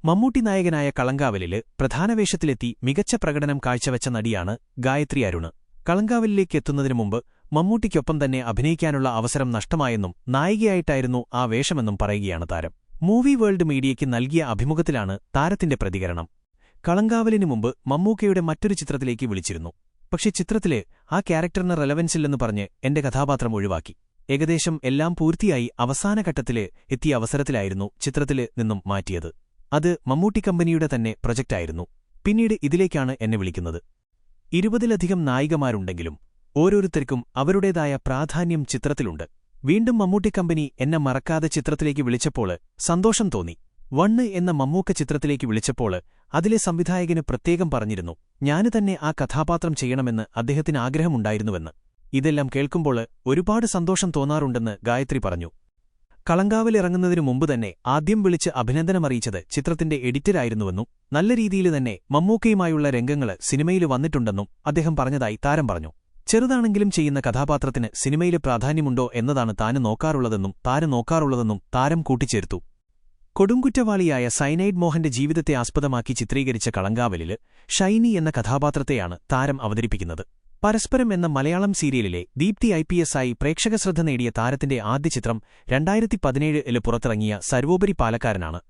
മമ്മൂട്ടി നായകനായ കളങ്കാവലില് പ്രധാന വേഷത്തിലെത്തി മികച്ച പ്രകടനം കാഴ്ചവെച്ച നടിയാണ് ഗായത്രി അരുണ്. കളങ്കാവലിലേക്ക് എത്തുന്നതിനു മുമ്പ് മമ്മൂട്ടിക്കൊപ്പം തന്നെ അഭിനയിക്കാനുള്ള അവസരം നഷ്ടമായെന്നും നായികയായിട്ടായിരുന്നു ആ വേഷമെന്നും പറയുകയാണ് താരം. മൂവി വേൾഡ് മീഡിയയ്ക്ക് നൽകിയ അഭിമുഖത്തിലാണ് താരത്തിന്റെ പ്രതികരണം. കളങ്കാവലിനു മുമ്പ് മമ്മൂക്കയുടെ മറ്റൊരു ചിത്രത്തിലേക്ക് വിളിച്ചിരുന്നു. പക്ഷേ ചിത്രത്തിലെ ആ ക്യാരക്ടറിന് റെലവൻസില്ലെന്ന് പറഞ്ഞ് എന്റെ കഥാപാത്രം ഒഴിവാക്കി. ഏകദേശം എല്ലാം പൂർത്തിയായി അവസാന ഘട്ടത്തില് എത്തിയ അവസരത്തിലായിരുന്നു ചിത്രത്തില് നിന്നും മാറ്റിയത്. അത് മമ്മൂട്ടി കമ്പനിയുടെ തന്നെ പ്രൊജക്റ്റായിരുന്നു. പിന്നീട് ഇതിലേക്കാണ് എന്നെ വിളിക്കുന്നത്. 20ലധികം നായികമാരുണ്ടെങ്കിലും ഓരോരുത്തർക്കും അവരുടേതായ പ്രാധാന്യം ചിത്രത്തിലുണ്ട്. വീണ്ടും മമ്മൂട്ടി കമ്പനി എന്നെ മറക്കാതെ ചിത്രത്തിലേക്ക് വിളിച്ചപ്പോൾ സന്തോഷം തോന്നി. 1 എന്ന മമ്മൂക്ക ചിത്രത്തിലേക്ക് വിളിച്ചപ്പോൾ അതിലെ സംവിധായകന് പ്രത്യേകം പറഞ്ഞിരുന്നു ഞാന് തന്നെ ആ കഥാപാത്രം ചെയ്യണമെന്ന് അദ്ദേഹത്തിന് ആഗ്രഹമുണ്ടായിരുന്നുവെന്ന്. ഇതെല്ലാം കേൾക്കുമ്പോൾ ഒരുപാട് സന്തോഷം തോന്നാറുണ്ടെന്ന് ഗായത്രി പറഞ്ഞു. കളങ്കാവലിറങ്ങുന്നതിനു മുമ്പ് തന്നെ ആദ്യം വിളിച്ച് അഭിനന്ദനമറിയിച്ചത് ചിത്രത്തിന്റെ എഡിറ്ററായിരുന്നുവെന്നും നല്ല രീതിയിൽ തന്നെ മമ്മൂക്കയുമായുള്ള രംഗങ്ങള് സിനിമയിൽ വന്നിട്ടുണ്ടെന്നും അദ്ദേഹം പറഞ്ഞതായി താരം പറഞ്ഞു. ചെറുതാണെങ്കിലും ചെയ്യുന്ന കഥാപാത്രത്തിന് സിനിമയില് പ്രാധാന്യമുണ്ടോ എന്നതാണ് താന് നോക്കാറുള്ളതെന്നും താരം കൂട്ടിച്ചേർത്തു. കൊടുങ്കുറ്റവാളിയായ സൈനൈഡ് മോഹന്റെ ജീവിതത്തെ ആസ്പദമാക്കി ചിത്രീകരിച്ച കളങ്കാവലില് ഷൈനി എന്ന കഥാപാത്രത്തെയാണ് താരം അവതരിപ്പിക്കുന്നത്. പരസ്പരം എന്ന മലയാളം സീരിയലിലെ ദീപ്തി IPS ആയി പ്രേക്ഷകശ്രദ്ധ നേടിയ താരത്തിന്റെ ആദ്യ ചിത്രം 2017-ല് പുറത്തിറങ്ങിയ സർവോപരി പാലക്കാരനാണ്.